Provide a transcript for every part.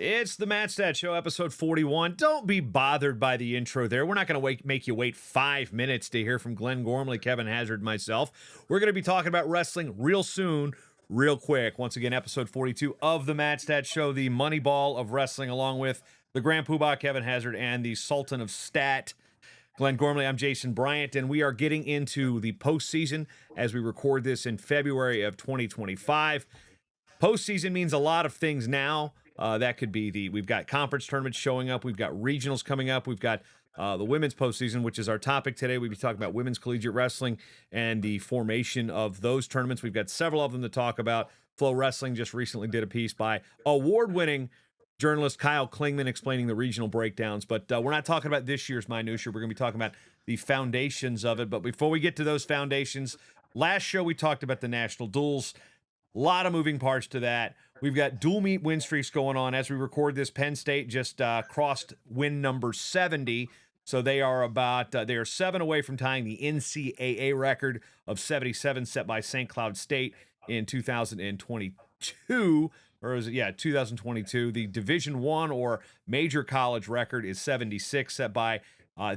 It's the MatStats Show, episode 41. Don't be bothered by the intro there. We're not going to make you wait 5 minutes to hear from Glenn Gormley, Kevin Hazard, and myself. We're going to be talking about wrestling real soon, real quick. Once again, episode 42 of the MatStats Show, the money ball of wrestling, along with the Grand Poobah, Kevin Hazard, and the Sultan of Stat, Glenn Gormley. I'm Jason Bryant, and we are getting into the postseason as we record this in February of 2025. Postseason means a lot of things now. That could be we've got conference tournaments showing up. We've got regionals coming up. We've got the women's postseason, which is our topic today. We'll be talking about women's collegiate wrestling and the formation of those tournaments. We've got several of them to talk about. Flow Wrestling just recently did a piece by award-winning journalist Kyle Klingman explaining the regional breakdowns. But we're not talking about this year's minutia. We're going to be talking about the foundations of it. But before we get to those foundations, last show we talked about the national duels. A lot of moving parts to that. We've got dual meet win streaks going on. As we record this, Penn State just crossed win number 70. So they are 7 away from tying the NCAA record of 77 set by St. Cloud State in 2022. Or is it, 2022. The Division I or major college record is 76 set by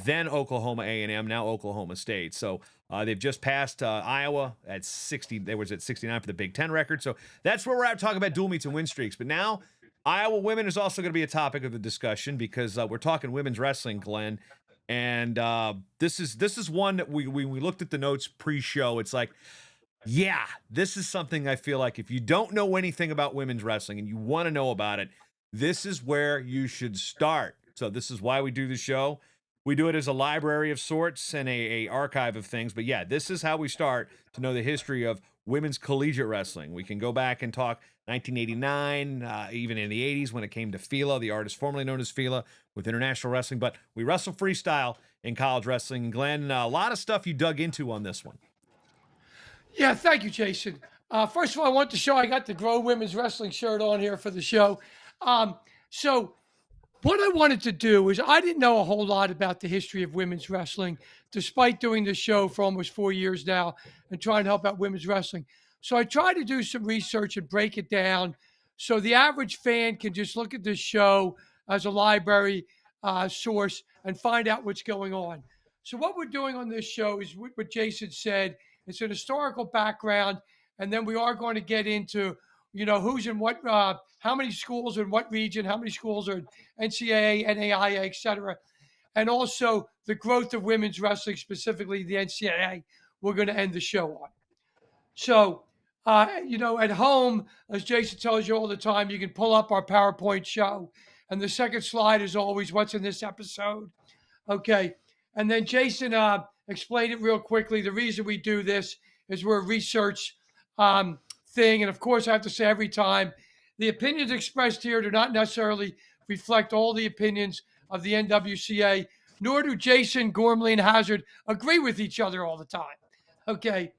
then Oklahoma A&M, now Oklahoma State. So they've just passed Iowa at 60. They was at 69 for the Big Ten record. So that's where we're at talking about dual meets and win streaks. But now Iowa women is also going to be a topic of the discussion because we're talking women's wrestling, Glenn. And this is one that we looked at the notes pre-show. It's like, yeah, this is something I feel like if you don't know anything about women's wrestling and you want to know about it, this is where you should start. So this is why we do the show. We do it as a library of sorts and a archive of things. But yeah, this is how we start to know the history of women's collegiate wrestling. We can go back and talk 1989, even in the 80s when it came to FILA, the artist formerly known as FILA, with international wrestling. But we wrestle freestyle in college wrestling. And Glenn, a lot of stuff you dug into on this one. Yeah, thank you, Jason. First of all, I want to show I got the Grow Women's Wrestling shirt on here for the show. So what I wanted to do is I didn't know a whole lot about the history of women's wrestling, despite doing this show for almost 4 years now and trying to help out women's wrestling. So I tried to do some research and break it down so the average fan can just look at this show as a library source and find out what's going on. So what we're doing on this show is what Jason said. It's an historical background, and then we are going to get into, who's in what, how many schools in what region, how many schools are in NCAA, NAIA, et cetera, and also the growth of women's wrestling, specifically the NCAA. We're going to end the show on. So, at home, as Jason tells you all the time, you can pull up our PowerPoint show, and the second slide is always what's in this episode. Okay. And then Jason explained it real quickly. The reason we do this is we're a research thing. And of course, I have to say every time, the opinions expressed here do not necessarily reflect all the opinions of the NWCA, nor do Jason, Gormley, and Hazard agree with each other all the time. Okay.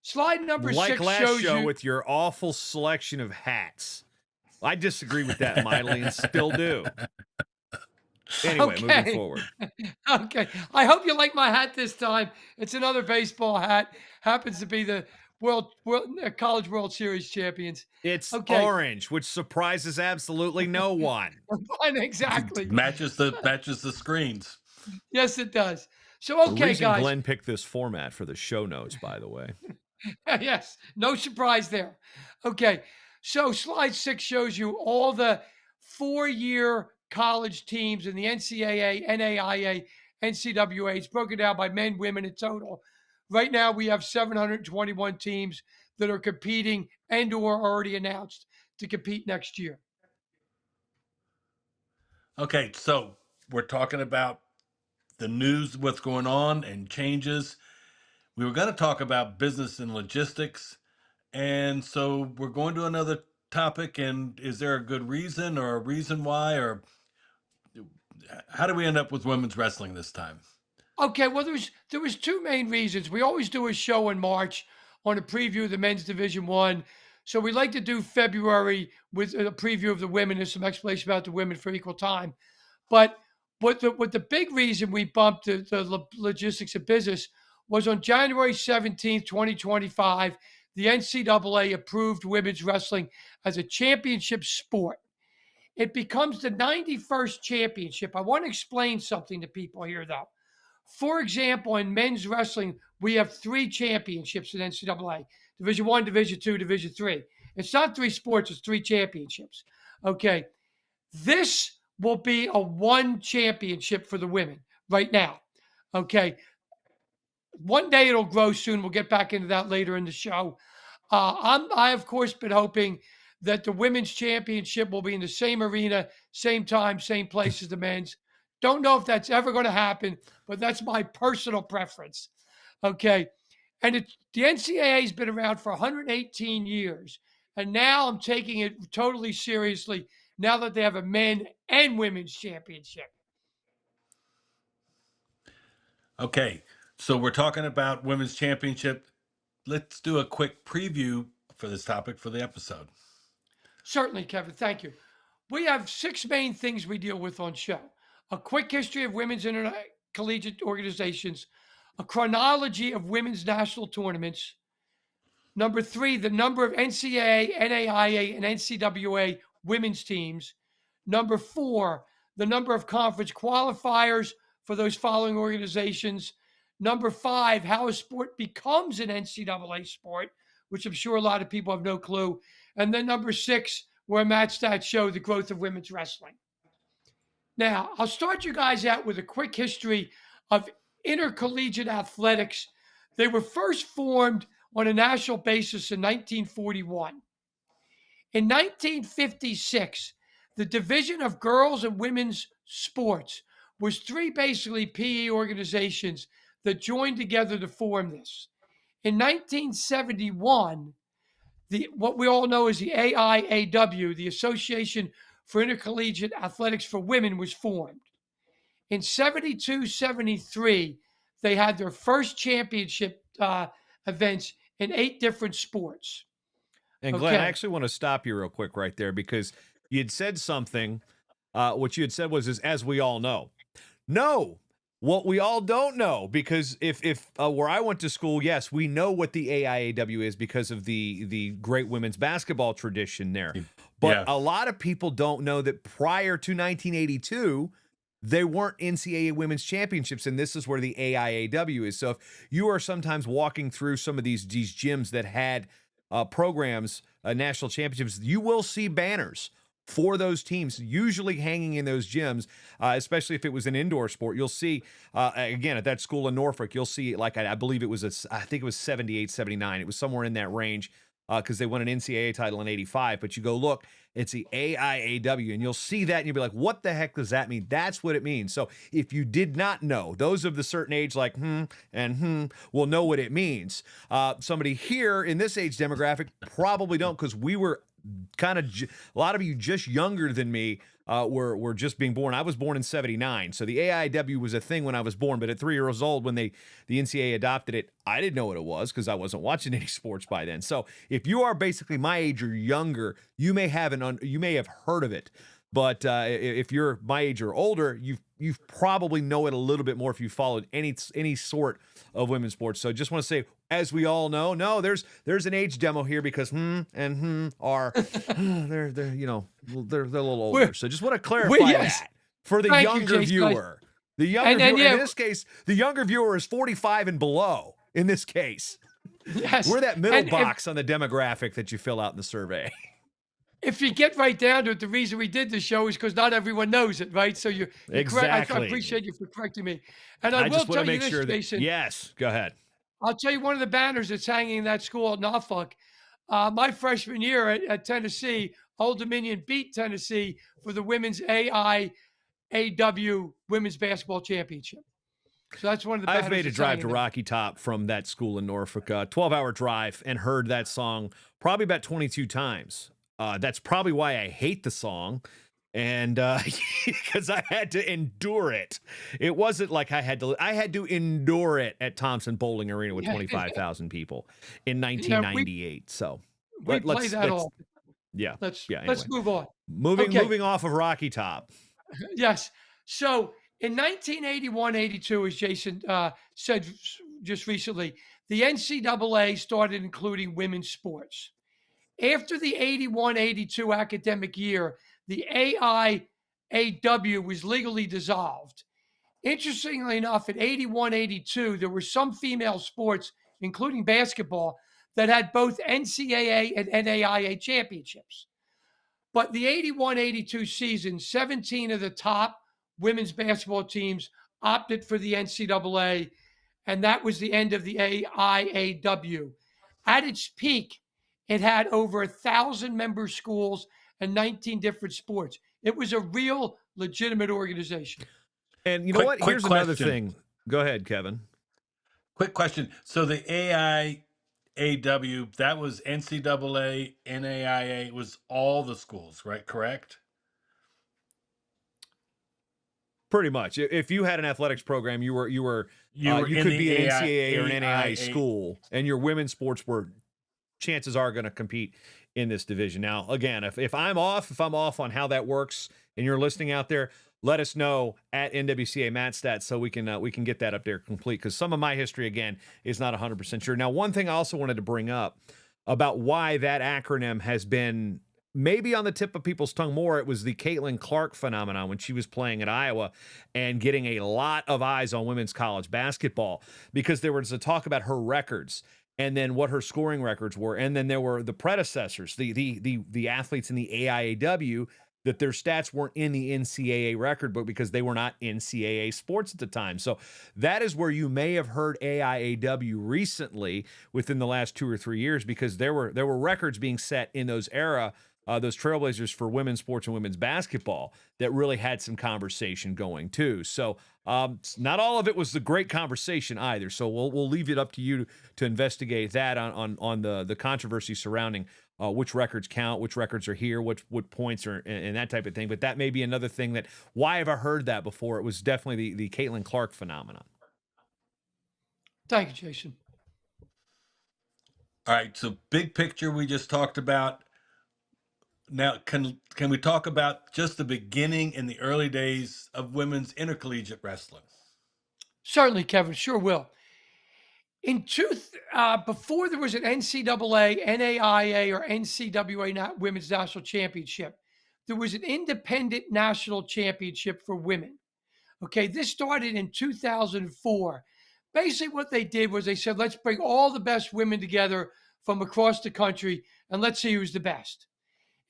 Slide number 6 like last shows show you with your awful selection of hats. I disagree with that mightily and still do. Anyway, moving forward. Okay. I hope you like my hat this time. It's another baseball hat. Happens to be the College World Series champions. It's orange, which surprises absolutely no one. Exactly. Matches the screens. Yes, it does. So, the reason guys. Glenn picked this format for the show notes, by the way. Yes. No surprise there. Okay. So slide 6 shows you all the 4-year college teams in the NCAA, NAIA, NCAA. It's broken down by men, women in total. Right now, we have 721 teams that are competing and or already announced to compete next year. Okay, so we're talking about the news, what's going on, and changes. We were going to talk about business and logistics, and so we're going to another topic. And is there a good reason or a reason why, or how do we end up with women's wrestling this time? Okay, well, there was 2 main reasons. We always do a show in March on a preview of the men's Division I. So we like to do February with a preview of the women and some explanation about the women for equal time. But what the big reason we bumped the logistics of business was on January 17th, 2025, the NCAA approved women's wrestling as a championship sport. it becomes the 91st championship. I want to explain something to people here, though. For example, in men's wrestling, we have 3 championships in NCAA: Division One, Division Two, Division Three. It's not 3 sports; it's 3 championships. Okay, this will be a 1 championship for the women right now. Okay, one day it'll grow soon. We'll get back into that later in the show. I of course been hoping that the women's championship will be in the same arena, same time, same place as the men's. Don't know if that's ever going to happen, but that's my personal preference. Okay, and the NCAA has been around for 118 years, and now I'm taking it totally seriously. Now that they have a men and women's championship. Okay, so we're talking about women's championship. Let's do a quick preview for this topic for the episode. Certainly, Kevin. Thank you. We have 6 main things we deal with on show: a quick history of women's intercollegiate organizations, a chronology of women's national tournaments. Number 3, the number of NCAA, NAIA, and NCWA women's teams. Number 4, the number of conference qualifiers for those following organizations. Number 5, how a sport becomes an NCAA sport, which I'm sure a lot of people have no clue. And then number 6, where MatStats show the growth of women's wrestling. Now, I'll start you guys out with a quick history of intercollegiate athletics. They were first formed on a national basis in 1941. In 1956, the division of girls and women's sports was 3 basically PE organizations that joined together to form this. In 1971, what we all know as the AIAW, the Association for Intercollegiate Athletics for Women, was formed. In 72, 73, they had their first championship events in 8 different sports. And Glenn, I actually want to stop you real quick right there, because you had said something. What you had said was, as we all know. No, what we all don't know, because if where I went to school, yes, we know what the AIAW is because of the great women's basketball tradition there. But a lot of people don't know that prior to 1982, there weren't NCAA women's championships, and this is where the AIAW is. So if you are sometimes walking through some of these gyms that had programs, national championships, you will see banners for those teams, usually hanging in those gyms, especially if it was an indoor sport. You'll see, again, at that school in Norfolk, you'll see, like, I believe it was, I think it was 78, 79. It was somewhere in that range, because they won an NCAA title in 85. But you go, look, it's the AIAW, and you'll see that, and you'll be like, what the heck does that mean? That's what it means. So if you did not know, those of the certain age, like, will know what it means. Somebody here in this age demographic probably don't, because we were kind of, a lot of you just younger than me were just being born. I was born in 79. So the AIW was a thing when I was born, but at 3 years old, when the NCAA adopted it, I didn't know what it was because I wasn't watching any sports by then. So if you are basically my age or younger, you may have heard of it. But if you're my age or older, you've probably know it a little bit more if you followed any sort of women's sports. So just want to say, as we all know, no, there's an age demo here, because are they're a little older. So just want to clarify that for the younger viewer. The younger viewer, in this case, the younger viewer is 45 and below. In this case, yes, we're that middle box on the demographic that you fill out in the survey. If you get right down to it, the reason we did the show is because not everyone knows it, right? So you're exactly. I appreciate you for correcting me. And I will just tell want to you make this, sure that, Jason. Yes, go ahead. I'll tell you one of the banners that's hanging in that school at Norfolk. My freshman year at Tennessee, Old Dominion beat Tennessee for the women's AIAW women's basketball championship. So that's one of the banners. I've made a drive to Rocky Top from that school in Norfolk, 12-hour drive, and heard that song probably about 22 times. That's probably why I hate the song, and because I had to endure it. It wasn't like I had to endure it at Thompson Bowling Arena with 25,000 people in 1998. So we play that all. Yeah. Let's Anyway. move on. Moving off of Rocky Top. Yes. So in 1981-82, as Jason said just recently, the NCAA started including women's sports. After the 81-82 academic year, the AIAW was legally dissolved. Interestingly enough, in 81, 82, there were some female sports, including basketball, that had both NCAA and NAIA championships. But the 81, 82 season, 17 of the top women's basketball teams opted for the NCAA, and that was the end of the AIAW. At its peak, it had over 1,000 member schools and 19 different sports. It was a real legitimate organization. And you know what? Quick Here's another question. thing. Go ahead, Kevin. Quick question. So the AIAW, that was NCAA, NAIA, was all the schools, right? Correct? Pretty much. If you had an athletics program, you were you in could the be an NCAA or an NAIA AIA. school, and your women's sports were chances are going to compete in this division. Now, again, if I'm off on how that works, and you're listening out there, let us know at NWCA MatStats so we can get that up there complete, because some of my history again is not 100% sure. Now, one thing I also wanted to bring up about why that acronym has been maybe on the tip of people's tongue more, it was the Caitlin Clark phenomenon when she was playing at Iowa and getting a lot of eyes on women's college basketball, because there was a talk about her records and then what her scoring records were, and then there were the predecessors, the athletes in the AIAW, that their stats weren't in the NCAA record book because they were not NCAA sports at the time. So that is where you may have heard AIAW recently within the last 2 or 3 years, because there were records being set in those those trailblazers for women's sports and women's basketball that really had some conversation going too. So not all of it was the great conversation either. So we'll leave it up to you to investigate that on the controversy surrounding which records count, which records are here, what points are, and that type of thing. But that may be another thing that, why have I heard that before? It was definitely the Caitlin Clark phenomenon. Thank you, Jason. All right. So big picture we just talked about. Now, can we talk about just the beginning in the early days of women's intercollegiate wrestling? Certainly, Kevin. Sure will. Before there was an NCAA, NAIA, or NCWA Women's National Championship, there was an independent national championship for women. Okay, this started in 2004. Basically, what they did was they said, let's bring all the best women together from across the country and let's see who's the best.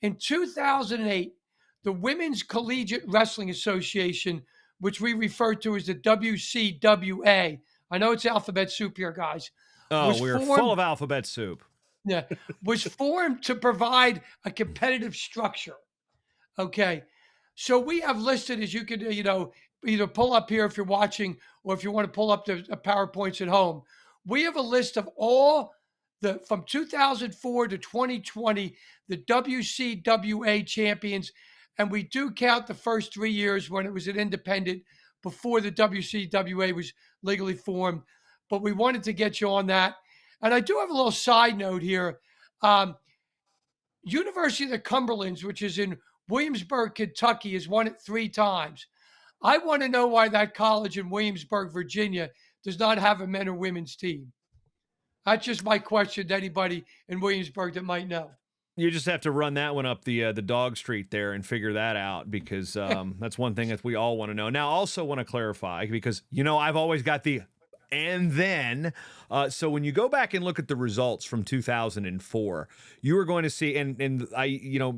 In 2008, the Women's Collegiate Wrestling Association, which we refer to as the WCWA, I know it's alphabet soup here, guys. Oh, we're full of alphabet soup. Yeah, was formed to provide a competitive structure. Okay, so we have listed, as you could, either pull up here if you're watching, or if you want to pull up the PowerPoints at home. We have a list of all from 2004 to 2020, the WCWA champions, and we do count the first 3 years when it was an independent before the WCWA was legally formed. But we wanted to get you on that. And I do have a little side note here. University of the Cumberlands, which is in Williamsburg, Kentucky, has won it 3 times. I want to know why that college in Williamsburg, Virginia, does not have a men or women's team. That's just my question to anybody in Williamsburg that might know. You just have to run that one up the dog street there and figure that out, because that's one thing that we all want to know. Now, also want to clarify, because I've always got the and then. So when you go back and look at the results from 2004, you are going to see, and I,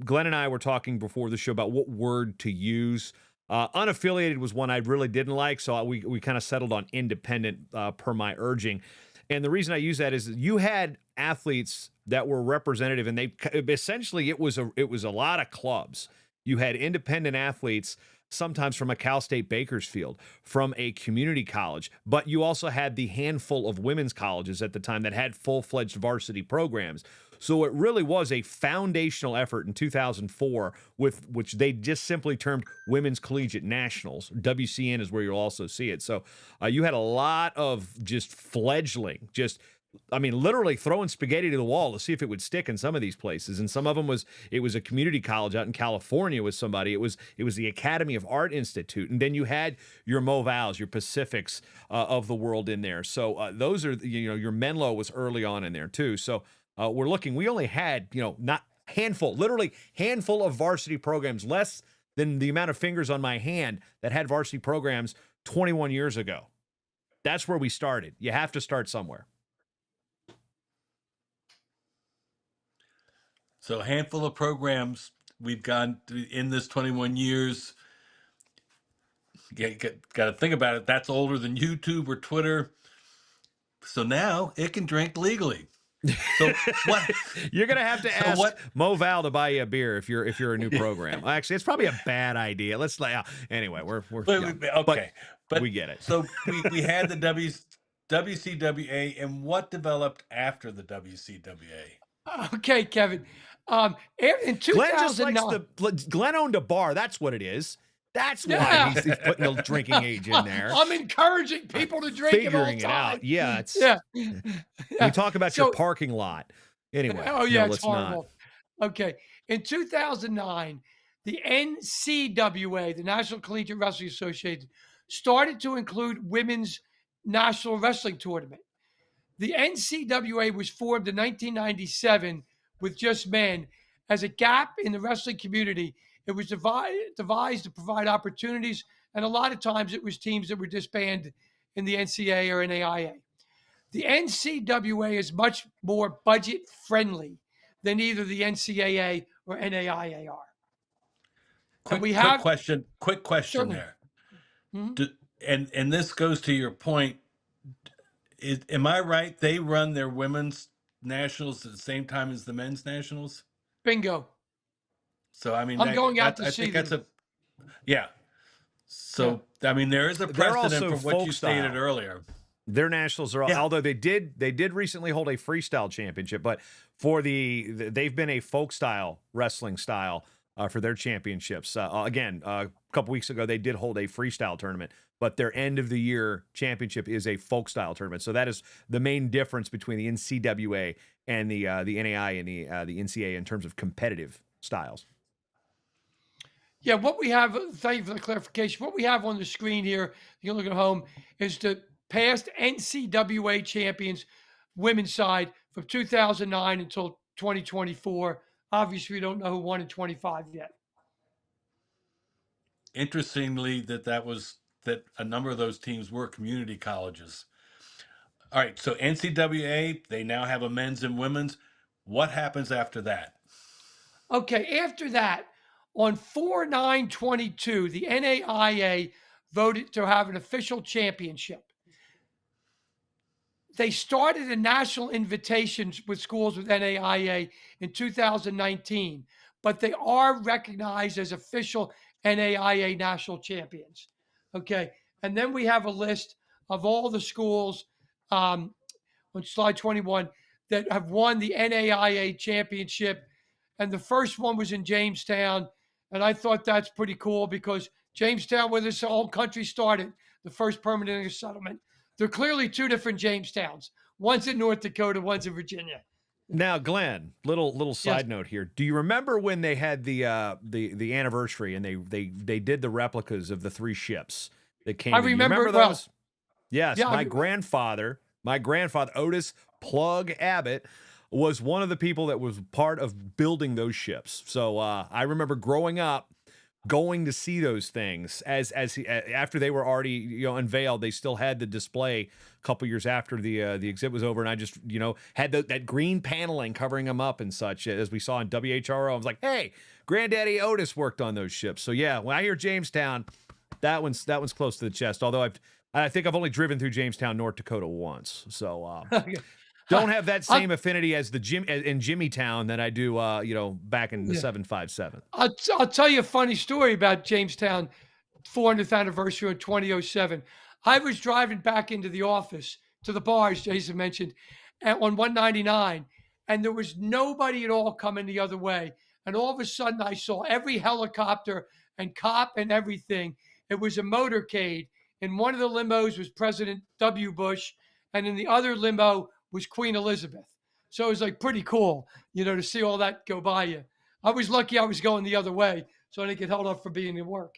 Glenn and I were talking before the show about what word to use. Unaffiliated was one I really didn't like, so we kind of settled on independent per my urging. And the reason I use that is that you had athletes that were representative, and it was a lot of clubs. You had independent athletes, sometimes from a Cal State Bakersfield, from a community college, but you also had the handful of women's colleges at the time that had full-fledged varsity programs. So it really was a foundational effort in 2004, with which they just simply termed Women's Collegiate Nationals. WCN is where you'll also see it. So you had a lot of just fledgling, literally throwing spaghetti to the wall to see if it would stick in some of these places. And some of them it was a community college out in California with somebody. It was the Academy of Art Institute. And then you had your Movals, your Pacifics of the world in there. So those are, your Menlo was early on in there too. So we only had, not handful, literally handful of varsity programs, less than the amount of fingers on my hand that had varsity programs 21 years ago. That's where we started. You have to start somewhere. So a handful of programs we've gone in this 21 years. Got to think about it. That's older than YouTube or Twitter. So now it can drink legally. So what? You're gonna have to So ask what? Mo Val to buy you a beer if you're a new program. Actually, it's probably a bad idea. Let's anyway. We're young, Okay, but we get it. So we had the WCWA, and what developed after the WCWA? Okay, Kevin. In Glenn just likes 2009, Glenn owned a bar. That's what it is. That's why he's putting the drinking age in there. I'm encouraging people to drink Figuring at all it time. out. Yeah, it's Yeah. we talk about your parking lot. Anyway, Oh yeah, no, it's let's horrible. not. Okay, in 2009, the NCAA, the National Collegiate Wrestling Association, started to include women's national wrestling tournament. The NCAA was formed in 1997 with just men. As a gap in the wrestling community, it was devised to provide opportunities, and a lot of times it was teams that were disbanded in the NCAA or NAIA. The NCAA is much more budget friendly than either the NCAA or NAIA are. Quick question certainly. there. Mhm. And this goes to your point. Am I right? They run their women's nationals at the same time as the men's nationals. Bingo. So I mean, I'm going out to I see think that's them. yeah. So I mean, there is a They're precedent also from what you folk stated style. earlier. Their nationals are, Yeah. although they did recently hold a freestyle championship, but for they've been a folk style wrestling style for their championships. Again, a couple weeks ago they did hold a freestyle tournament, but their end of the year championship is a folk style tournament. So that is the main difference between the NCAA and the NAI and the NCAA in terms of competitive styles. Yeah, what we have, thank you for the clarification. What we have on the screen here, you can look at home, is the past NCAA champions, women's side, from 2009 until 2024. Obviously, we don't know who won in 25 yet. Interestingly, that a number of those teams were community colleges. All right, so NCAA, they now have a men's and women's. What happens after that? Okay, after that, on 4/9/22, the NAIA voted to have an official championship. They started a national invitation with schools with NAIA in 2019, but they are recognized as official NAIA national champions. Okay, and then we have a list of all the schools on slide 21 that have won the NAIA championship. And the first one was in Jamestown. And I thought that's pretty cool because Jamestown, where this whole country started, the first permanent English settlement, they're clearly two different Jamestowns. One's in North Dakota, one's in Virginia. Now, Glenn, little side note here. Do you remember when they had the anniversary and they did the replicas of the three ships that came? I Do you remember it those? well. Yes, Yeah, my grandfather, Otis Plug Abbott, was one of the people that was part of building those ships. So I remember growing up, going to see those things after they were already unveiled. They still had the display a couple years after the exhibit was over, and I just had that green paneling covering them up and such, as we saw in WHRO. I was like, hey, Granddaddy Otis worked on those ships. So yeah, when I hear Jamestown, that one's close to the chest. Although I think I've only driven through Jamestown, North Dakota once. So don't have that same affinity as in Jimmytown that I do, back in the 757. I'll tell you a funny story about Jamestown 400th anniversary in 2007. I was driving back into the office to the bars Jason mentioned on 199, and there was nobody at all coming the other way. And all of a sudden, I saw every helicopter and cop and everything. It was a motorcade. In one of the limos was President W. Bush, and in the other limo was Queen Elizabeth. So it was like pretty cool, to see all that go by you. I was lucky I was going the other way, so I didn't get held up for being in work.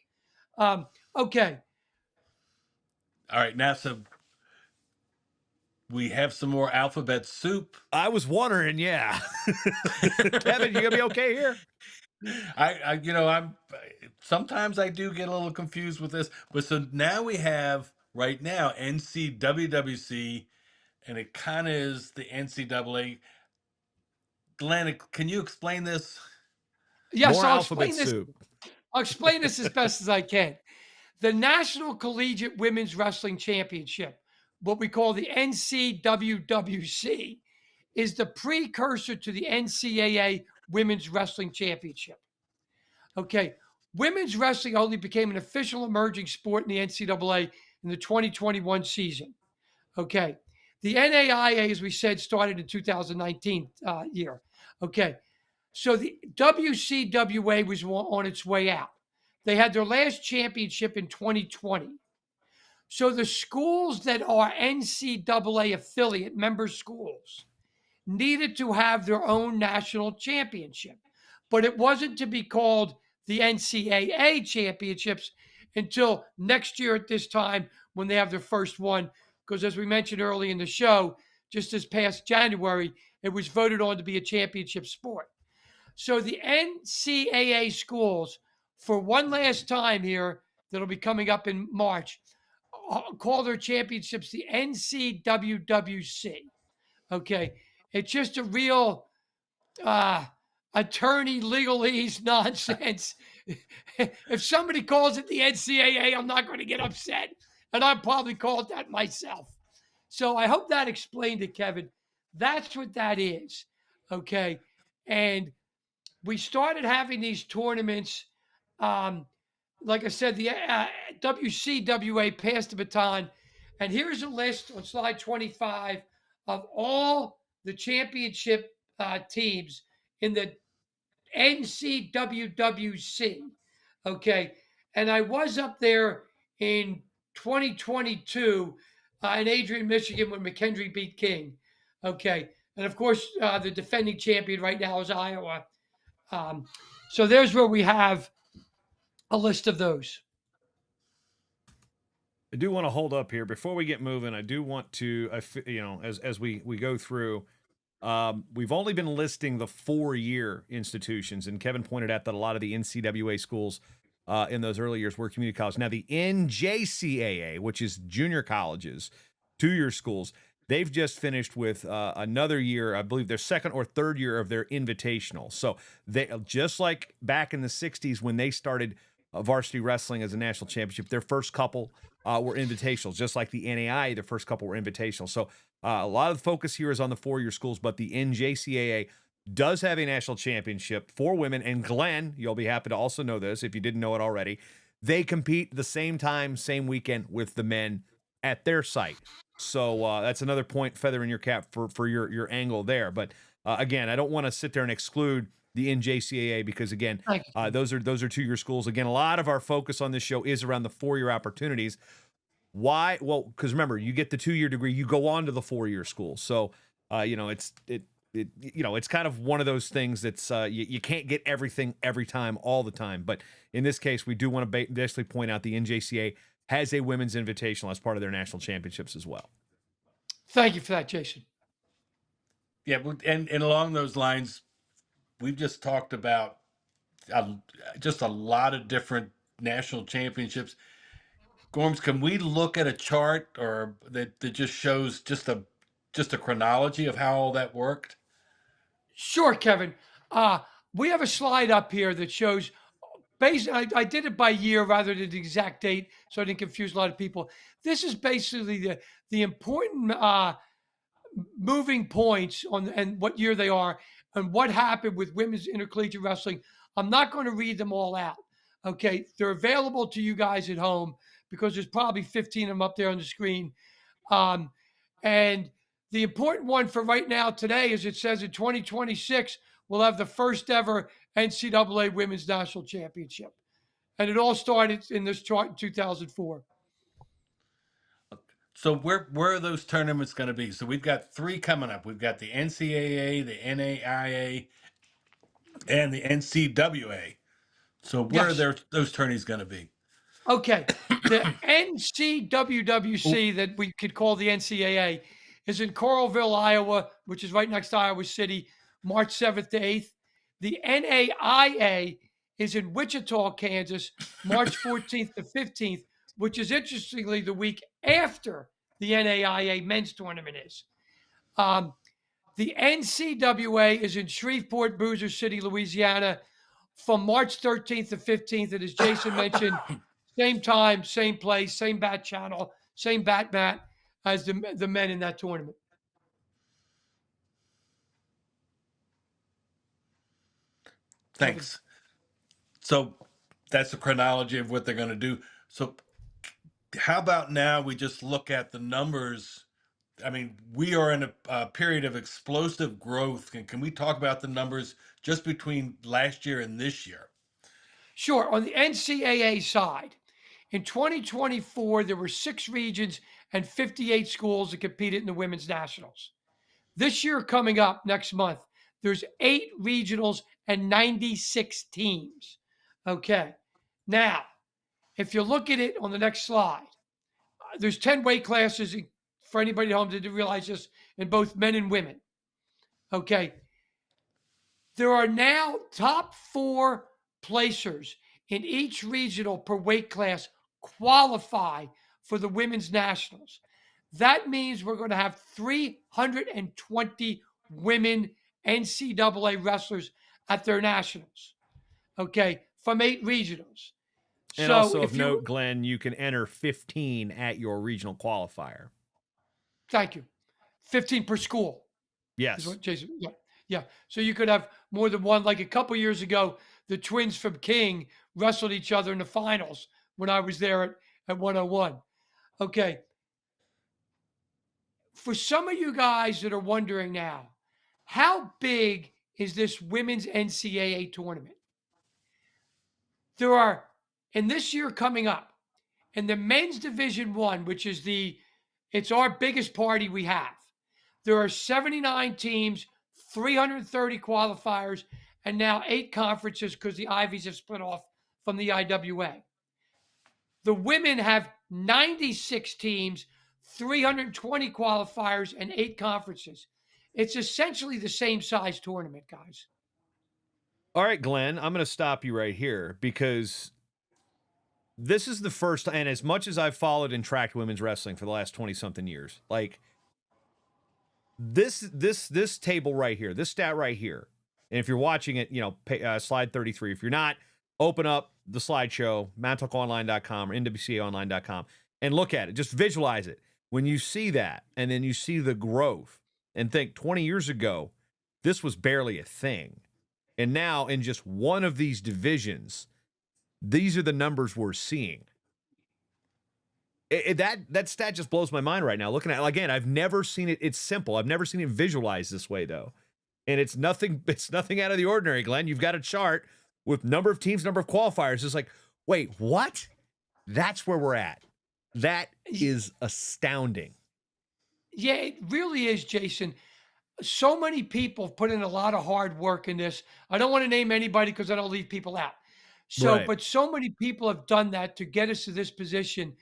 Okay. All right, now so we have some more alphabet soup. I was wondering, yeah. Kevin, you gonna be okay here? I'm sometimes I do get a little confused with this, but so now we have right now NCWWC, and it kind of is the NCAA. Glenn, can you explain this? Yes, More alphabet soup. I'll explain this as best as I can. The National Collegiate Women's Wrestling Championship, what we call the NCWWC, is the precursor to the NCAA Women's Wrestling Championship. Okay, women's wrestling only became an official emerging sport in the NCAA in the 2021 season. Okay, the NAIA, as we said, started in 2019 year. Okay, so the WCWA was on its way out. They had their last championship in 2020. So the schools that are NCAA affiliate member schools needed to have their own national championship, but it wasn't to be called the NCAA championships until next year at this time when they have their first one. Because as we mentioned early in the show, just this past January, it was voted on to be a championship sport. So the NCAA schools, for one last time here, that'll be coming up in March, call their championships the NCWWC. Okay. It's just a real attorney legalese nonsense. If somebody calls it the NCAA, I'm not going to get upset. And I'd probably call it that myself. So I hope that explained it, Kevin. That's what that is. Okay. And we started having these tournaments. Like I said, the WCWA passed the baton. And here's a list on slide 25 of all the championship teams in the NCWWC. Okay. And I was up there in 2022 in Adrian, Michigan when McKendree beat King. Okay. And of course, the defending champion right now is Iowa. So there's where we have a list of those. I do want to hold up here before we get moving. I do want to, as we go through, we've only been listing the 4-year institutions, and Kevin pointed out that a lot of the NCAA schools in those early years were community college. Now the NJCAA, which is junior colleges, 2-year schools, they've just finished with another year, I believe their second or third year of their invitational. So they, just like back in the 60s when they started varsity wrestling as a national championship, their first couple were invitationals, just like the NAI, their first couple were invitational. So a lot of the focus here is on the 4-year schools, but the NJCAA does have a national championship for women. And Glenn, you'll be happy to also know this if you didn't know it already. They compete the same time, same weekend with the men at their site. So that's another point, feather in your cap for your angle there. But again, I don't want to sit there and exclude the NJCAA because again, those are 2-year schools. Again, a lot of our focus on this show is around the 4-year opportunities. Why? Well, because remember, you get the 2-year degree, you go on to the 4-year school. So it's kind of one of those things that's you can't get everything every time all the time. But in this case, we do want to basically point out the NJCAA has a women's invitational as part of their national championships as well. Thank you for that, Jason. Yeah, and along those lines, we've just talked about just a lot of different national championships. Gorms, can we look at a chart or that just shows just a chronology of how all that worked? Sure, Kevin. We have a slide up here that shows. Basically, I did it by year rather than the exact date, so I didn't confuse a lot of people. This is basically the important moving points on and what year they are and what happened with women's intercollegiate wrestling. I'm not going to read them all out. Okay, they're available to you guys at home because there's probably 15 of them up there on the screen. And the important one for right now today is it says in 2026 we'll have the first ever NCAA Women's National Championship. And it all started in this chart in 2004. So where are those tournaments going to be? So we've got 3 coming up. We've got the NCAA, the NAIA, and the NCWA. So where are those tourneys going to be? Okay. The NCWWC that we could call the NCAA is in Coralville, Iowa, which is right next to Iowa City, March 7th to 8th. The NAIA is in Wichita, Kansas, March 14th to 15th, which is interestingly the week after the NAIA men's tournament is. The NCAA is in Shreveport, Bossier City, Louisiana, from March 13th to 15th. And as Jason mentioned, same time, same place, same bat channel, same bat mat as the men in that tournament. Thanks. So that's the chronology of what they're going to do. So how about now we just look at the numbers? I mean, we are in a period of explosive growth. Can we talk about the numbers just between last year and this year? Sure. On the NCAA side, in 2024, there were 6 regions and 58 schools that competed in the women's nationals. This year, coming up next month, there's 8 regionals and 96 teams. Okay. Now, if you look at it on the next slide, there's 10 weight classes for anybody at home that didn't realize this in both men and women. Okay. There are now top 4 placers in each regional per weight class qualify for the women's nationals. That means we're going to have 320 women NCAA wrestlers at their nationals. Okay, from 8 regionals. And so also if of note, Glenn, you can enter 15 at your regional qualifier. Thank you. 15 per school. Yes. Is what Jason, yeah. Yeah. So you could have more than one. Like a couple years ago, the twins from King wrestled each other in the finals when I was there at 101. Okay. For some of you guys that are wondering now, how big is this women's NCAA tournament? There are, in this year coming up, in the men's Division One, which is it's our biggest party we have. There are 79 teams, 330 qualifiers, and now 8 conferences because the Ivies have split off from the IWA. The women have 96 teams, 320 qualifiers, and 8 conferences. It's essentially the same size tournament, guys. All right, Glenn, I'm going to stop you right here because this is the first, and as much as I've followed and tracked women's wrestling for the last 20 something years, like this table right here, this stat right here, and if you're watching it, slide 33. If you're not, open up the slideshow, mantalkonline.com or NWCAonline.com, and look at it. Just visualize it. When you see that, and then you see the growth, and think 20 years ago, this was barely a thing. And now in just one of these divisions, these are the numbers we're seeing. That stat just blows my mind right now. Looking at it, again, I've never seen it. It's simple. I've never seen it visualized this way, though. And it's nothing out of the ordinary, Glenn. You've got a chart with number of teams, number of qualifiers. It's like, wait, what? That's where we're at. That is astounding. Yeah, it really is, Jason. So many people have put in a lot of hard work in this. I don't want to name anybody because I don't leave people out. So, Right. But so many people have done that to get us to this position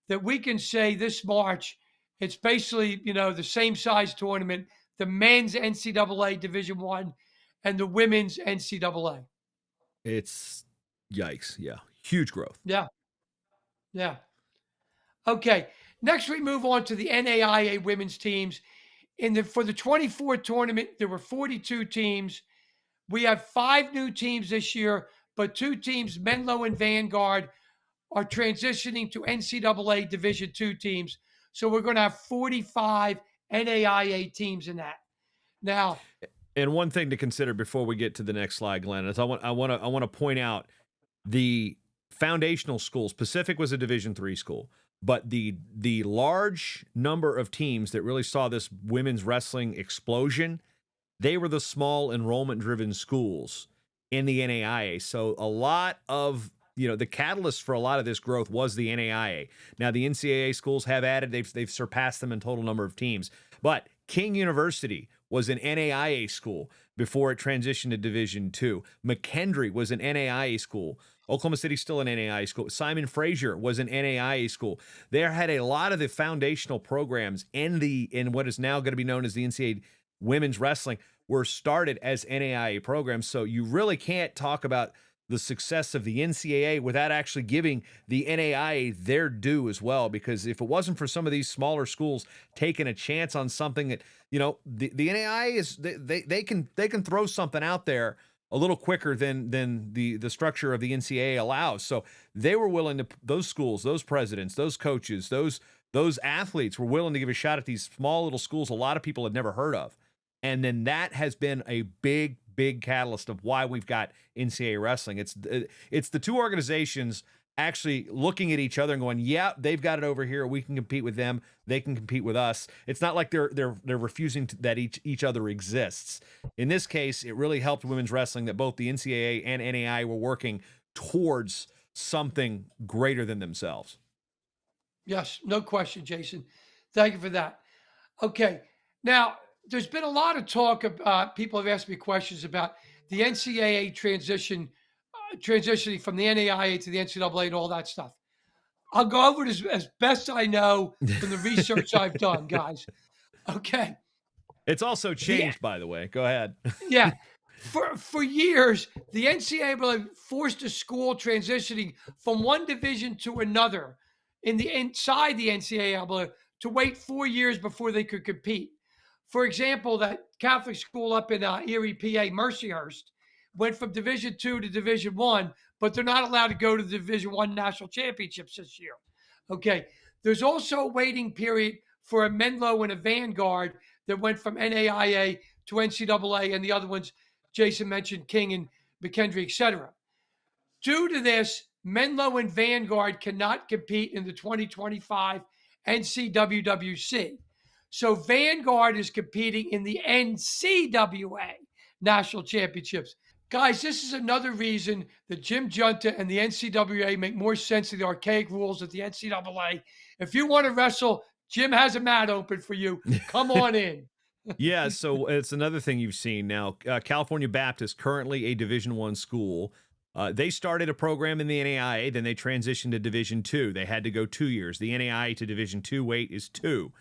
that we can say this March, it's basically, the same size tournament, the men's NCAA Division One and the women's NCAA. It's yikes. Yeah. Huge growth. Yeah. Yeah. Okay. Next, we move on to the NAIA women's teams. For the 24 tournament, there were 42 teams. We have 5 new teams this year, but 2 teams, Menlo and Vanguard, are transitioning to NCAA Division II teams. So we're going to have 45 NAIA teams in that. Now, and one thing to consider before we get to the next slide, Glenn, is I want to point out the foundational schools. Pacific was a Division III school, but the large number of teams that really saw this women's wrestling explosion, they were the small enrollment-driven schools in the NAIA. So a lot of the catalyst for a lot of this growth was the NAIA. Now the NCAA schools have added; they've surpassed them in total number of teams. But King University was an NAIA school before it transitioned to Division II. McKendree was an NAIA school Oklahoma City's still an NAIA school. Simon Fraser was an NAIA school. They had a lot of the foundational programs in what is now going to be known as the NCAA women's wrestling were started as NAIA programs. So you really can't talk about the success of the NCAA without actually giving the NAIA their due as well. Because if it wasn't for some of these smaller schools taking a chance on something that, the NAIA is they can throw something out there a little quicker than the structure of the NCAA allows. So they were willing to, those schools, those presidents, those coaches, those athletes were willing to give a shot at these small little schools a lot of people had never heard of. And then that has been a big catalyst of why we've got NCAA wrestling. It's the two organizations actually looking at each other and going, yeah, they've got it over here. We can compete with them. They can compete with us. It's not like they're refusing that each other exists. In this case, it really helped women's wrestling that both the NCAA and NAI were working towards something greater than themselves. Yes, no question, Jason. Thank you for that. Okay, now there's been a lot of talk about, people have asked me questions about the NCAA transitioning from the NAIA to the NCAA and all that stuff. I'll go over it as best I know from the research I've done, guys. Okay. It's also changed, by the way. Go ahead. Yeah. For years, the NCAA forced a school transitioning from one division to another inside the NCAA to wait 4 years before they could compete. For example, that Catholic school up in Erie, PA, Mercyhurst, went from Division II to Division I, but they're not allowed to go to the Division I national championships this year. Okay. There's also a waiting period for a Menlo and a Vanguard that went from NAIA to NCAA, and the other ones Jason mentioned, King and McKendree, etc. Due to this, Menlo and Vanguard cannot compete in the 2025 NCWWC. So Vanguard is competing in the NCWA National Championships. Guys, this is another reason that Jim Junta and the NCWA make more sense than the archaic rules of the NCAA. If you want to wrestle, Jim has a mat open for you. Come on in. Yeah, so it's another thing you've seen now. California Baptist, currently a Division I school. They started a program in the NAIA, then they transitioned to Division II. They had to go 2 years. The NAIA to Division II wait is 2.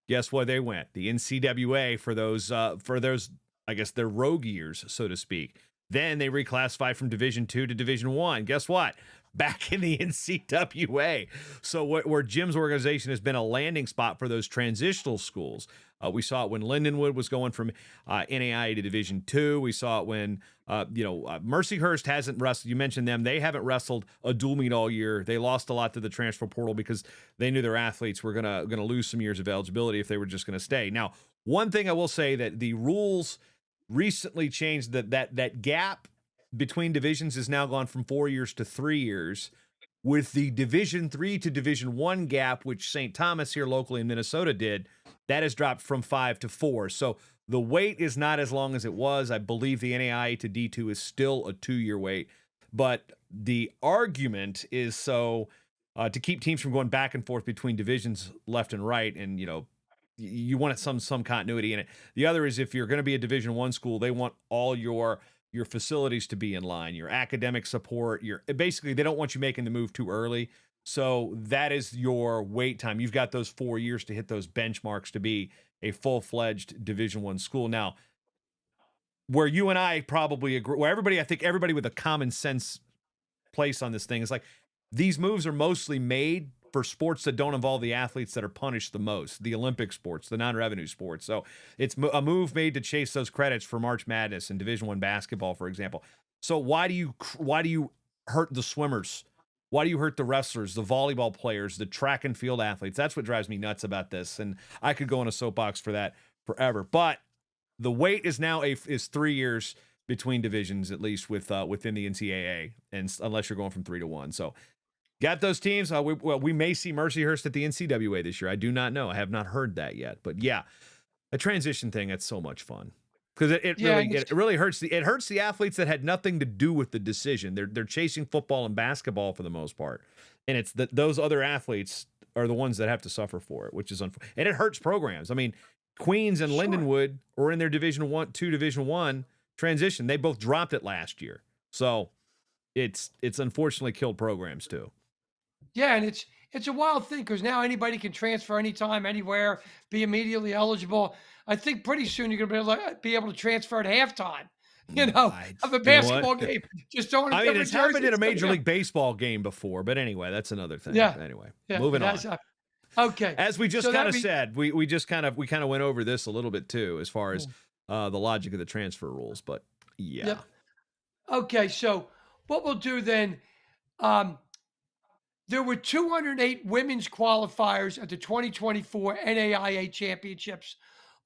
Guess where they went? The NCWA for those, I guess, their rogue years, so to speak. Then they reclassified from Division II to Division I. Guess what? Back in the NCWA. So where Jim's organization has been a landing spot for those transitional schools. We saw it when Lindenwood was going from NAIA to Division II. We saw it when, Mercyhurst hasn't wrestled. You mentioned them. They haven't wrestled a dual meet all year. They lost a lot to the transfer portal because they knew their athletes were gonna lose some years of eligibility if they were just going to stay. Now, one thing I will say that the rules recently changed, that gap between divisions has now gone from 4 years to 3 years, with the Division III to Division I gap, which St. Thomas here locally in Minnesota did, that has dropped from 5 to 4. So the wait is not as long as it was. I believe the NAIA to D2 is still a 2-year wait, but the argument is to keep teams from going back and forth between divisions left and right, and you want some continuity in it. The other is, if you're going to be a Division I school, they want all your facilities to be in line, your academic support, basically they don't want you making the move too early. So that is your wait time. You've got those 4 years to hit those benchmarks to be a full-fledged Division I school. Now, where you and I probably agree, where I think everybody with a common sense place on this thing is like, these moves are mostly made for sports that don't involve the athletes that are punished the most, the Olympic sports, the non-revenue sports. So it's a move made to chase those credits for March Madness and Division I basketball, for example. So why do you hurt the swimmers? Why do you hurt the wrestlers, the volleyball players, the track and field athletes? That's what drives me nuts about this. And I could go on a soapbox for that forever. But the wait is now is 3 years between divisions, at least within the NCAA, and unless you're going from 3 to 1. So got those teams. We may see Mercyhurst at the NCWA this year. I do not know. I have not heard that yet. But yeah, a transition thing, that's so much fun. Because it really hurts the athletes that had nothing to do with the decision. They're chasing football and basketball for the most part, and it's those other athletes are the ones that have to suffer for it, which is unfortunate. And it hurts programs. I mean, Queens and Lindenwood are in their Division I transition. They both dropped it last year, so it's unfortunately killed programs too. Yeah, and it's a wild thing because now anybody can transfer anytime, anywhere, be immediately eligible. I think pretty soon you're going to be able to transfer at halftime. Of a You know what? basketball game, just throwing a I mean, different it's happened in a jersey. Major League Baseball game before, but anyway, that's another thing. Yeah, Anyway, yeah, moving it on. has happened. Okay, As we just so kind that of means said, we kind of went over this a little bit too, as far as the logic of the transfer rules. But yeah, yep. Okay, so what we'll do then? Um, There were 208 women's qualifiers at the 2024 NAIA championships.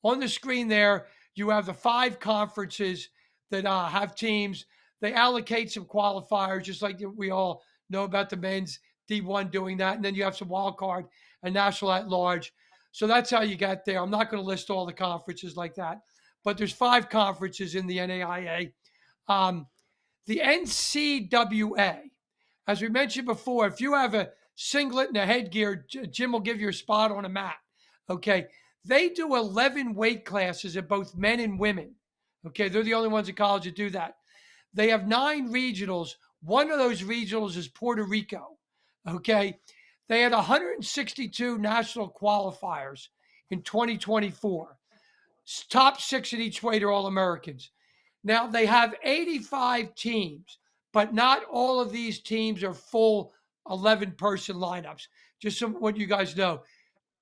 On the screen there, you have the 5 conferences that have teams. They allocate some qualifiers, just like we all know about the men's D1 doing that. And then you have some wild card and national at large. So that's how you got there. I'm not going to list all the conferences like that, but there's 5 conferences in the NAIA. The NCAA, as we mentioned before, if you have a singlet and a headgear, Jim will give you a spot on a mat. Okay. They do 11 weight classes at both men and women. Okay. They're the only ones in college that do that. They have 9 regionals. One of those regionals is Puerto Rico. Okay. They had 162 national qualifiers in 2024. Top 6 in each weight are all Americans. Now they have 85 teams, but not all of these teams are full 11-person lineups. Just so what you guys know.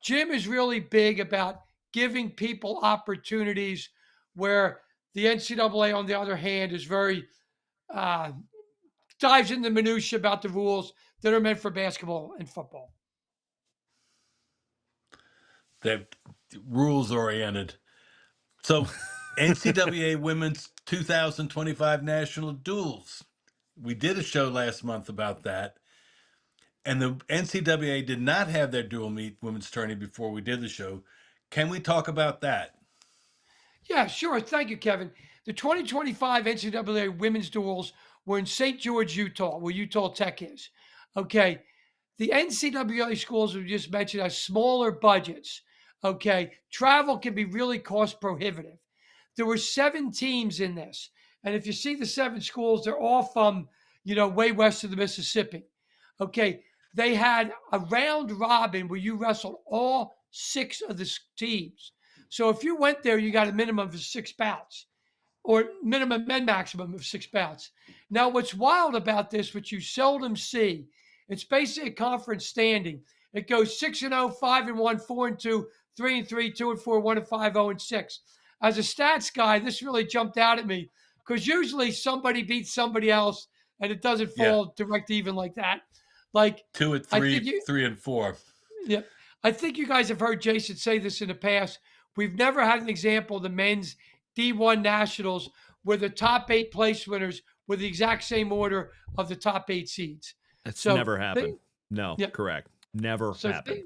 Jim is really big about giving people opportunities where the NCAA, on the other hand, is very uh, dives into minutia about the rules that are meant for basketball and football. They're rules oriented. So, NCAA Women's 2025 National Duels. We did a show last month about that. And the NCAA did not have their dual meet women's tourney before we did the show. Can we talk about that? Yeah, sure. Thank you, Kevin. The 2025 NCAA women's duels were in St. George, Utah, where Utah Tech is. Okay. The NCAA schools we just mentioned have smaller budgets. Okay. Travel can be really cost prohibitive. There were 7 teams in this. And if you see the 7 schools, they're all from, way west of the Mississippi. Okay. They had a round robin where you wrestled all 6 of the teams. So if you went there, you got a minimum of 6 bouts or minimum and maximum of 6 bouts. Now, what's wild about this, which you seldom see, it's basically a conference standing. It goes 6-0, 5-1, 4-2, 3-3, 2-4, 1-5, 0-6. As a stats guy, this really jumped out at me because usually somebody beats somebody else and it doesn't fall direct even like that. Like 2 and 3, 3 and 4. Yeah. I think you guys have heard Jason say this in the past. We've never had an example of the men's D1 Nationals where the top 8 place winners were the exact same order of the top 8 seeds. That's never happened. No, Yep. correct. Never happened.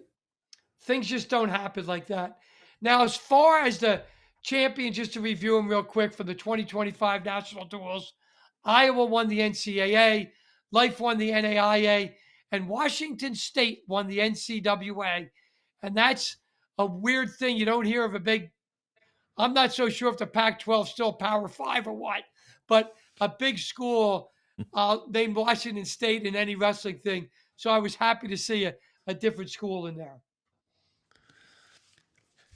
Things just don't happen like that. Now, as far as the champions, just to review them real quick for the 2025 national duels, Iowa won the NCAA, Life won the NAIA, and Washington State won the NCAA. And that's a weird thing. You don't hear of a big, I'm not so sure if the Pac 12 still Power 5 or what, but a big school named Washington State in any wrestling thing. So I was happy to see a different school in there.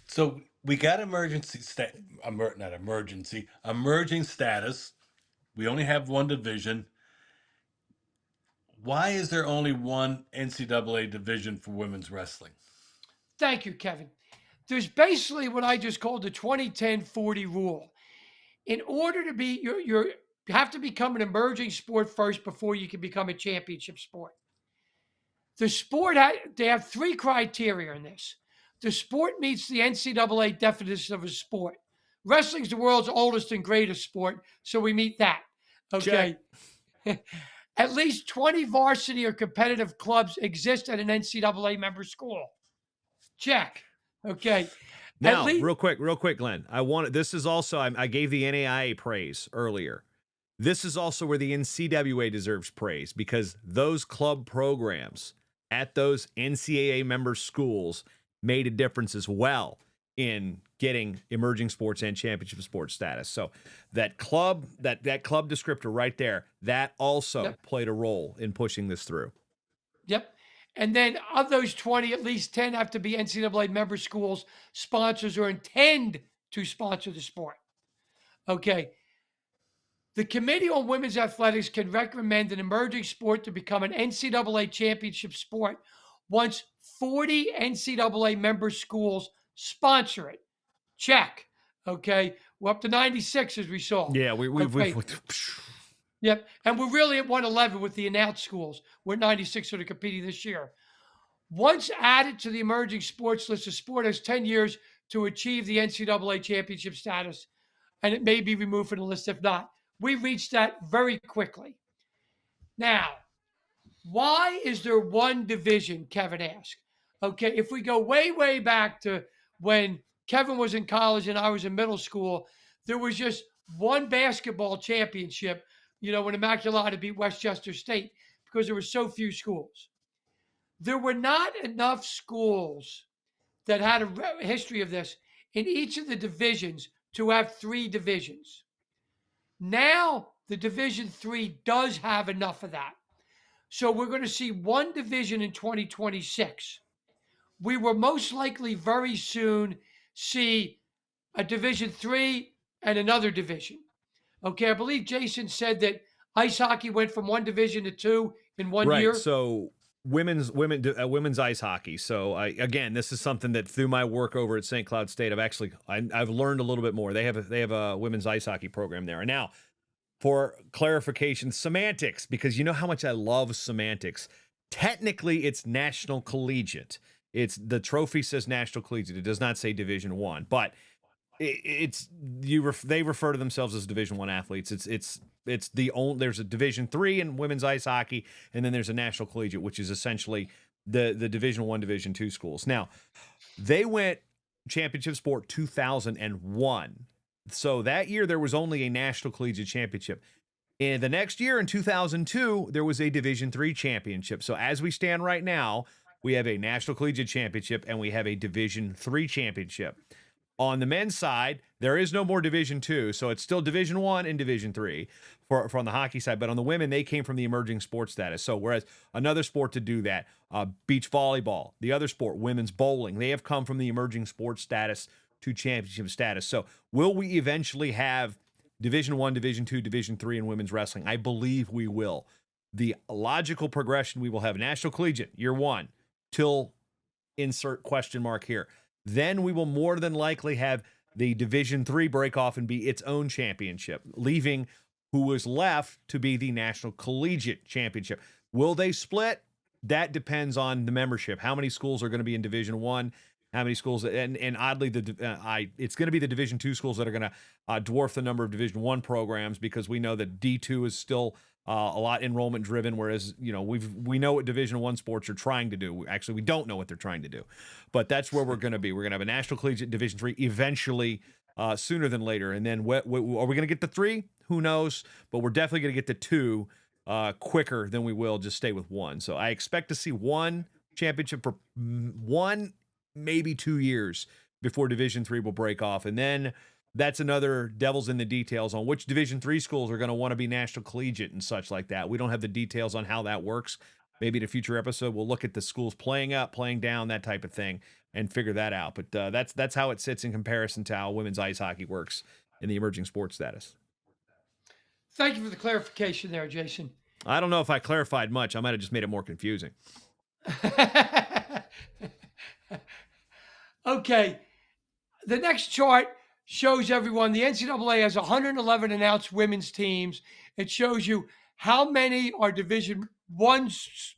So we got emerging status. We only have one division. Why is there only one NCAA division for women's wrestling? Thank you, Kevin. There's basically what I just called the 20-10-40 rule. In order to be, you have to become an emerging sport first before you can become a championship sport. The sport, they have 3 criteria in this. The sport meets the NCAA definition of a sport. Wrestling's the world's oldest and greatest sport, so we meet that. Okay. At least 20 varsity or competitive clubs exist at an NCAA member school. Check. Okay. Now, real quick, Glenn. This is also, I gave the NAIA praise earlier. This is also where the NCAA deserves praise because those club programs at those NCAA member schools made a difference as well in getting emerging sports and championship sports status. So that club descriptor right there, that also Yep. played a role in pushing this through. Yep. And then of those 20, at least 10 have to be NCAA member schools, sponsors, or intend to sponsor the sport. Okay. The Committee on Women's Athletics can recommend an emerging sport to become an NCAA championship sport once 40 NCAA member schools sponsor it. Check. Okay. We're up to 96 as we saw. Yeah, Okay. Yep. And we're really at 111 with the announced schools. We're 96 that are competing this year. Once added to the emerging sports list, the sport has 10 years to achieve the NCAA championship status, and it may be removed from the list if not. We reached that very quickly. Now, why is there one division, Kevin asked? Okay, if we go way, way back to when Kevin was in college and I was in middle school, there was just one basketball championship, when Immaculata beat Westchester State because there were so few schools. There were not enough schools that had a history of this in each of the divisions to have 3 divisions. Now, the Division 3 does have enough of that. So we're going to see one division in 2026. We will most likely very soon see a Division 3 and another division. Okay, I believe Jason said that ice hockey went from one division to 2 in 1 year. Right. So women's ice hockey. So again, this is something that through my work over at St. Cloud State, I've learned a little bit more. They have a women's ice hockey program there. And now, for clarification, semantics, because you know how much I love semantics. Technically, it's National Collegiate. It's the trophy says National Collegiate. It does not say Division 1, but they refer to themselves as Division 1 athletes. It's the only, there's a Division 3 in women's ice hockey, and then there's a National Collegiate, which is essentially the Division 1, Division 2 schools. Now, they went championship sport 2001. So that year there was only a National Collegiate Championship. And the next year in 2002, there was a Division 3 championship. So as we stand right now, we have a National Collegiate Championship and we have a Division 3 championship. On the men's side, there is no more Division 2, so it's still Division 1 and Division 3 from the hockey side. But on the women, they came from the emerging sports status. So whereas another sport to do that, beach volleyball, the other sport, women's bowling, they have come from the emerging sports status to championship status. So will we eventually have Division 1, Division 2, Division 3 in women's wrestling? I believe we will. The logical progression, we will have National Collegiate, year 1, till insert question mark here. Then we will more than likely have the Division 3 break off and be its own championship, leaving who is left to be the National Collegiate Championship. Will they split? That depends on the membership. How many schools are going to be in Division 1? How many schools? And oddly, it's going to be the Division 2 schools that are going to dwarf the number of Division 1 programs, because we know that D2 is still a lot enrollment driven, whereas we know what Division 1 sports are trying to do. Actually, we don't know what they're trying to do, but that's where we're going to be. We're going to have a National Collegiate Division 3 eventually, sooner than later. And then are we going to get the 3? Who knows? But we're definitely going to get the 2 quicker than we will just stay with 1. So I expect to see 1 championship for 1, maybe 2 years before Division 3 will break off, and then that's another devil's in the details on which Division 3 schools are going to want to be National Collegiate and such like that. We don't have the details on how that works. Maybe in a future episode, we'll look at the schools playing up, playing down, that type of thing, and figure that out. But that's how it sits in comparison to how women's ice hockey works in the emerging sports status. Thank you for the clarification there, Jason. I don't know if I clarified much. I might have just made it more confusing. Okay. The next chart shows everyone the NCAA has 111 announced women's teams. It shows you how many are Division 1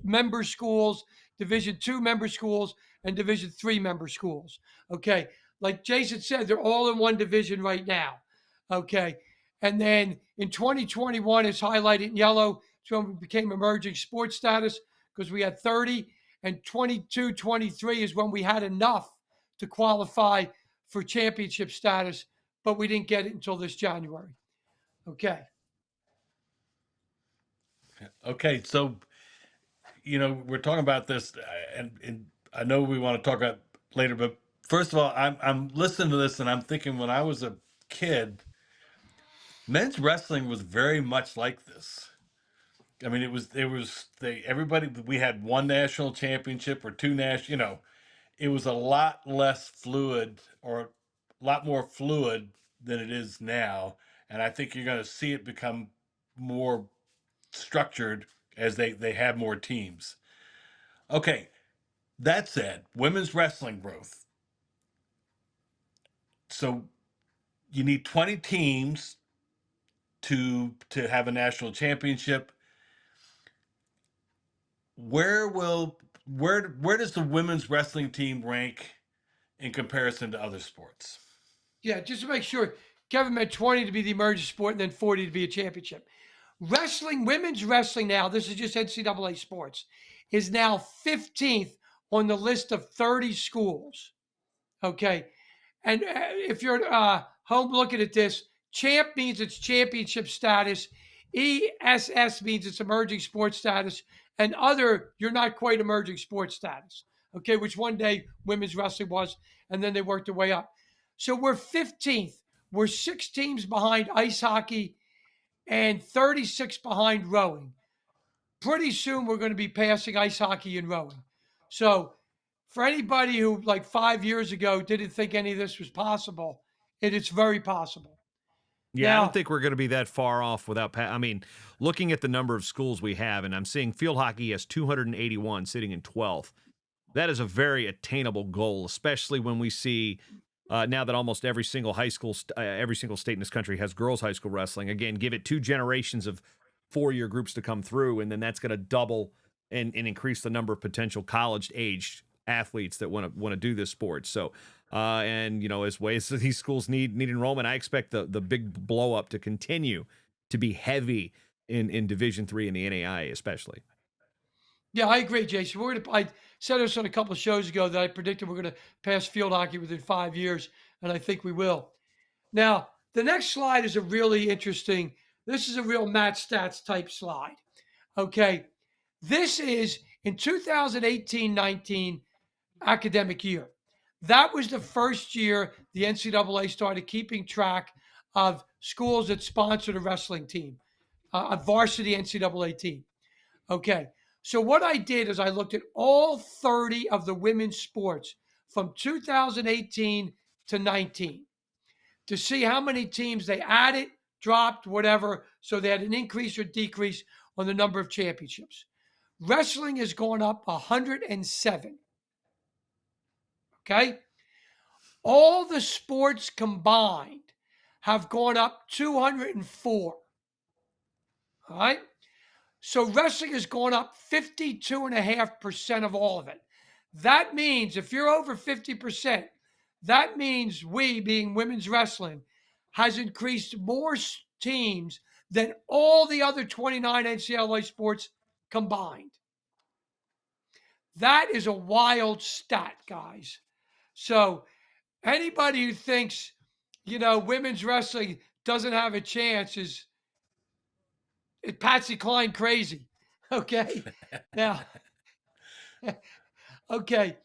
member schools, Division 2 member schools, and Division 3 member schools. Okay. Like Jason said, they're all in one division right now. Okay. And then in 2021, it's highlighted in yellow. It's when we became emerging sports status because we had 30. And 22, 23 is when we had enough to qualify for championship status, but we didn't get it until this January. Okay. Okay, so we're talking about this, and I know we want to talk about later, but First of all, I'm listening to this and I'm thinking when I was a kid, men's wrestling was very much like this. I mean, everybody, we had one national championship or two national, it was a lot less fluid or a lot more fluid than it is now. And I think you're going to see it become more structured as they have more teams. Okay, that said, women's wrestling growth. So you need 20 teams to have a national championship. Where does the women's wrestling team rank in comparison to other sports? Yeah, just to make sure, Kevin meant 20 to be the emerging sport and then 40 to be a championship. Wrestling, women's wrestling now, this is just NCAA sports, is now 15th on the list of 30 schools. Okay. And if you're home looking at this, champ means it's championship status. ESS means it's emerging sports status. And other, you're not quite emerging sports status. Okay, which one day women's wrestling was, and then they worked their way up. So we're 15th. We're 6 teams behind ice hockey and 36 behind rowing. Pretty soon we're going to be passing ice hockey and rowing. So for anybody who like 5 years ago didn't think any of this was possible, it is very possible. Yeah, I Now, don't think we're going to be that far off without. I mean, looking at the number of schools we have, and I'm seeing field hockey has 281, sitting in 12th. That is a very attainable goal, especially when we see now that almost every single every single state in this country has girls high school wrestling. Again, give it 2 generations of 4-year groups to come through, and then that's going to double and increase the number of potential college-aged athletes that want to do this sport. So, and as ways that these schools need enrollment, I expect the big blow up to continue to be heavy in Division III and the NAIA especially. yeah, I agree, Jason. I said this on a couple of shows ago that I predicted we're going to pass field hockey within 5 years, and I think we will. Now, the next slide is a really interesting. This is a real MatStats type slide. Okay, this is in 2018-19 academic year. That was the first year the NCAA started keeping track of schools that sponsored a wrestling team, a varsity NCAA team. Okay, so what I did is I looked at all 30 of the women's sports from 2018 to 19 to see how many teams they added, dropped, whatever, so they had an increase or decrease on the number of championships. Wrestling has gone up 107. Okay. All the sports combined have gone up 204. All right. So wrestling has gone up 52.5% of all of it. That means if you're over 50%, that means we, being women's wrestling, has increased more teams than all the other 29 NCAA sports combined. That is a wild stat, guys. So anybody who thinks, women's wrestling doesn't have a chance is Patsy Cline crazy. Okay. Now, okay.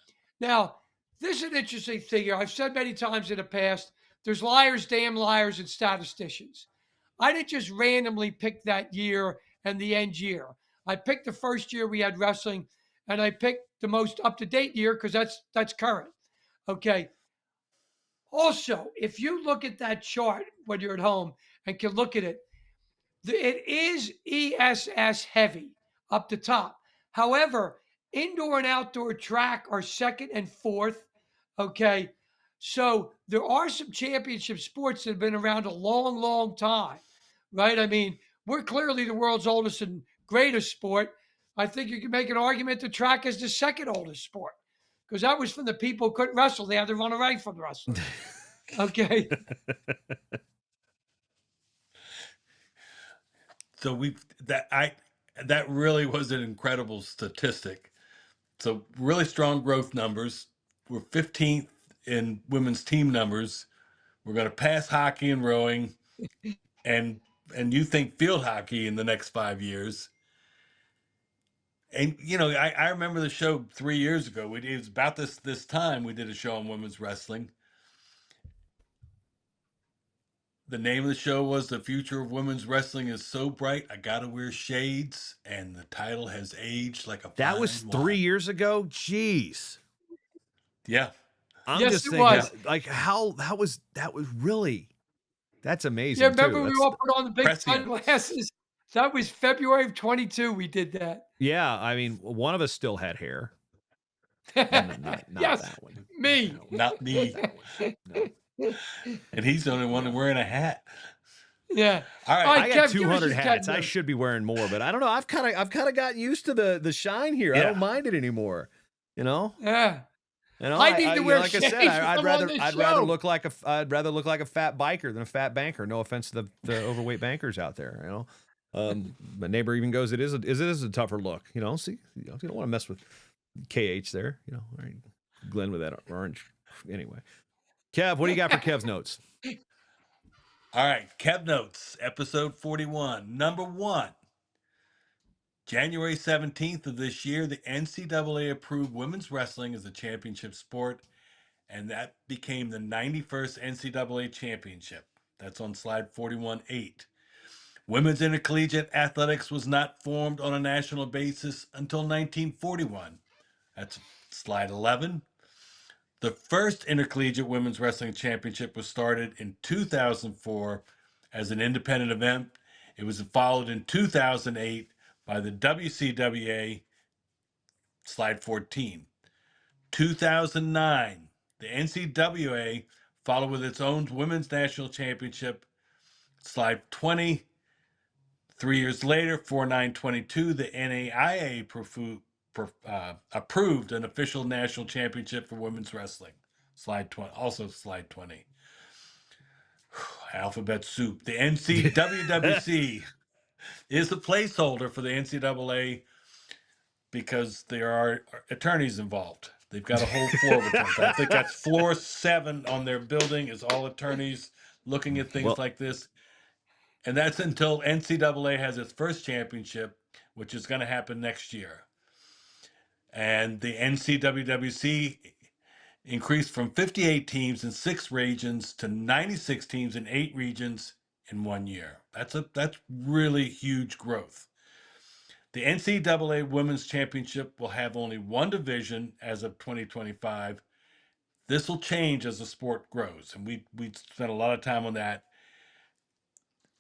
Now, this is an interesting thing here. I've said many times in the past, there's liars, damn liars, and statisticians. I didn't just randomly pick that year and the end year. I picked the first year we had wrestling, and I picked the most up-to-date year because that's current. Okay. Also, if you look at that chart when you're at home and can look at it, it is ESS heavy up the top. However, indoor and outdoor track are second and fourth. Okay. So there are some championship sports that have been around a long, long time, right? I mean, we're clearly the world's oldest and greatest sport. I think you can make an argument the track is the second oldest sport because that was from the people who couldn't wrestle. They had to run away from the wrestling. Okay. So that really was an incredible statistic. So really strong growth numbers. We're 15th in women's team numbers. We're going to pass hockey and rowing, and you think field hockey in the next 5 years. And I remember the show 3 years ago. It was about this time we did a show on women's wrestling. The name of the show was "The Future of Women's Wrestling is So Bright, I Gotta Wear Shades," and the title has aged like a That was fine 3 years ago. Jeez. Yeah. I'm Yes, just it thinking, was. like, how that was really that's Yeah, amazing remember too. we That's all put on the big Prescient. sunglasses? That was February of 22 we did that. yeah. I mean, one of us still had hair. Well, not Yes, that one. Not me. that one. Not me. No. And he's the only one No. wearing a hat. Yeah. All All right. right, I got Kev, give us 200 your hats. Kev I note. should be wearing more, but I don't know. I've kind of gotten used to the shine here. I Yeah. don't mind it anymore. You know. Yeah. I need to wear like I said, shades when I'd I'm rather on this I'd rather show. look like a fat biker than a fat banker. No offense to the overweight bankers out there. My neighbor even goes, it is a tougher look. See, you don't want to mess with KH there. All right, Glenn with that orange. Anyway, Kev, what do you got for Kev's notes? All right. Kev Notes, episode 41. Number 1. January 17th of this year, the NCAA approved women's wrestling as a championship sport, and that became the 91st NCAA championship. That's on slide 41-8. Women's intercollegiate athletics was not formed on a national basis until 1941. That's slide 11. The first intercollegiate women's wrestling championship was started in 2004 as an independent event. It was followed in 2008 by the WCWA, slide 14. 2009, the NCWA followed with its own women's national championship, slide 20. 3 years later, 4922, the NAIA approved an official national championship for women's wrestling. Slide 20, also slide 20. Alphabet soup. The NCWWC is a placeholder for the NCAA because there are attorneys involved. They've got a whole floor of attorneys. I think that's floor 7 on their building is all attorneys looking at things Well, like this. And that's until NCAA has its first championship, which is going to happen next year. And the NCWWC increased from 58 teams in 6 regions to 96 teams in 8 regions in 1 year. That's really huge growth. The NCAA Women's Championship will have only one division as of 2025. This will change as the sport grows, and we spent a lot of time on that.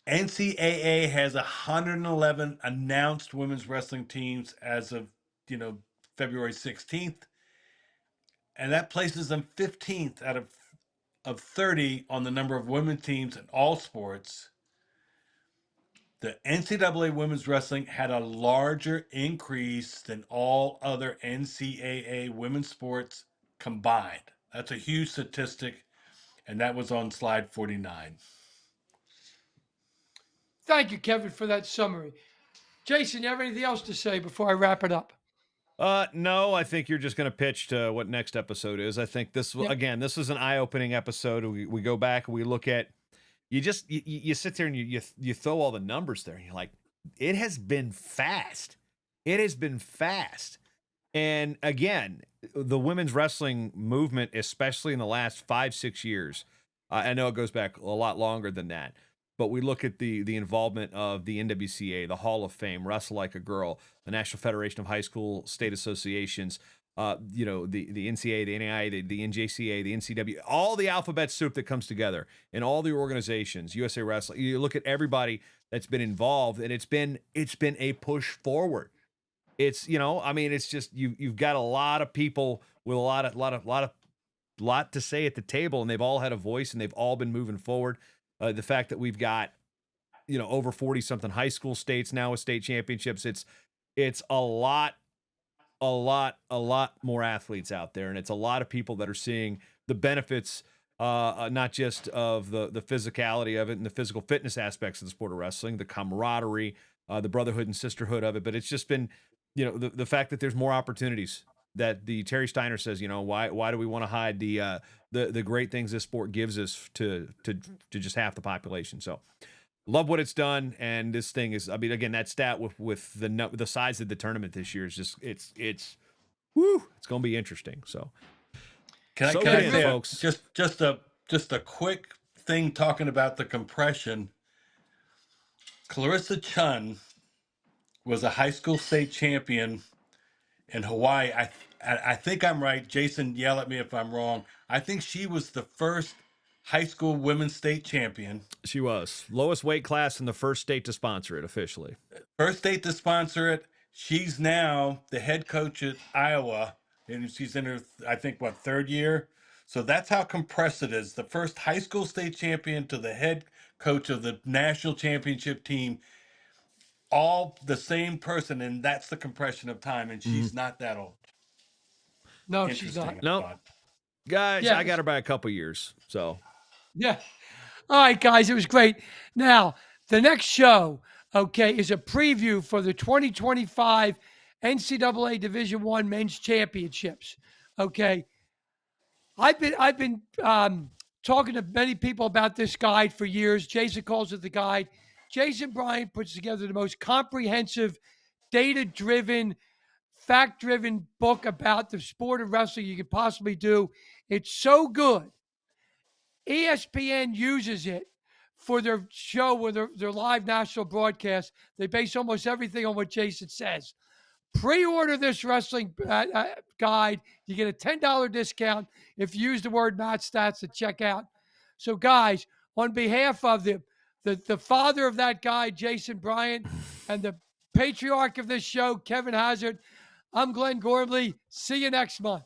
NCAA has 111 announced women's wrestling teams as of February 16th, and that places them 15th out of 30 on the number of women's teams in all sports. The NCAA women's wrestling had a larger increase than all other NCAA women's sports combined. That's a huge statistic, and that was on slide 49. Thank you, Kevin, for that summary. Jason, you have anything else to say before I wrap it up? No, I think you're just going to pitch to what next episode is. I think this Yep. again, this is an eye-opening episode. We go back and we look at you sit there and you throw all the numbers there and you're like, it has been fast. It has been fast. And again, the women's wrestling movement, especially in the last 5-6 years, I know it goes back a lot longer than that. But we look at the involvement of the NWCA, the Hall of Fame, Wrestle Like a Girl, the National Federation of High School State Associations, the NCAA, the NAIA, the NJCA, the NCW, all the alphabet soup that comes together, and all the organizations, USA Wrestling. You look at everybody that's been involved, and it's been a push forward. It's it's just you've got a lot of people with a lot to say at the table, and they've all had a voice, and they've all been moving forward. The fact that we've got over 40 something high school states now with state championships, it's a lot more athletes out there, and it's a lot of people that are seeing the benefits, not just of the physicality of it and the physical fitness aspects of the sport of wrestling, the camaraderie, the brotherhood and sisterhood of it, but it's just been the fact that there's more opportunities, that the Terry Steiner says, why do we want to hide the great things this sport gives us to just half the population? So Love what it's done, and this thing is. I mean, again, that stat with the size of the tournament this year is just it's woo. It's going to be interesting. So Can I soak can it I in, say folks. just a quick thing talking about the compression? Clarissa Chun was a high school state champion in Hawaii. I think I'm right. Jason, yell at me if I'm wrong. I think she was the first high school women's state champion. She was lowest weight class in the first state to sponsor it officially. First state to sponsor it. She's now the head coach at Iowa, and she's in her, I think, what, third year? So that's how compressed it is. The first high school state champion to the head coach of the national championship team, all the same person, and that's the compression of time, and she's not that old. No, she's not. Interesting. No. I thought. Guys, Yeah. I got her by a couple years. So Yeah. All right, guys, it was great. Now, the next show, okay, is a preview for the 2025 NCAA Division I Men's Championships. Okay, I've been talking to many people about this guide for years. Jason calls it the guide. Jason Bryant puts together the most comprehensive, data-driven, fact-driven book about the sport of wrestling you could possibly do. It's so good. ESPN uses it for their show with their live national broadcast. They base almost everything on what Jason says. Pre-order this wrestling guide. You get a $10 discount if you use the word MatStats at checkout. So, guys, on behalf of the father of that guide, Jason Bryant, and the patriarch of this show, Kevin Hazard, I'm Glenn Gormley. See you next month.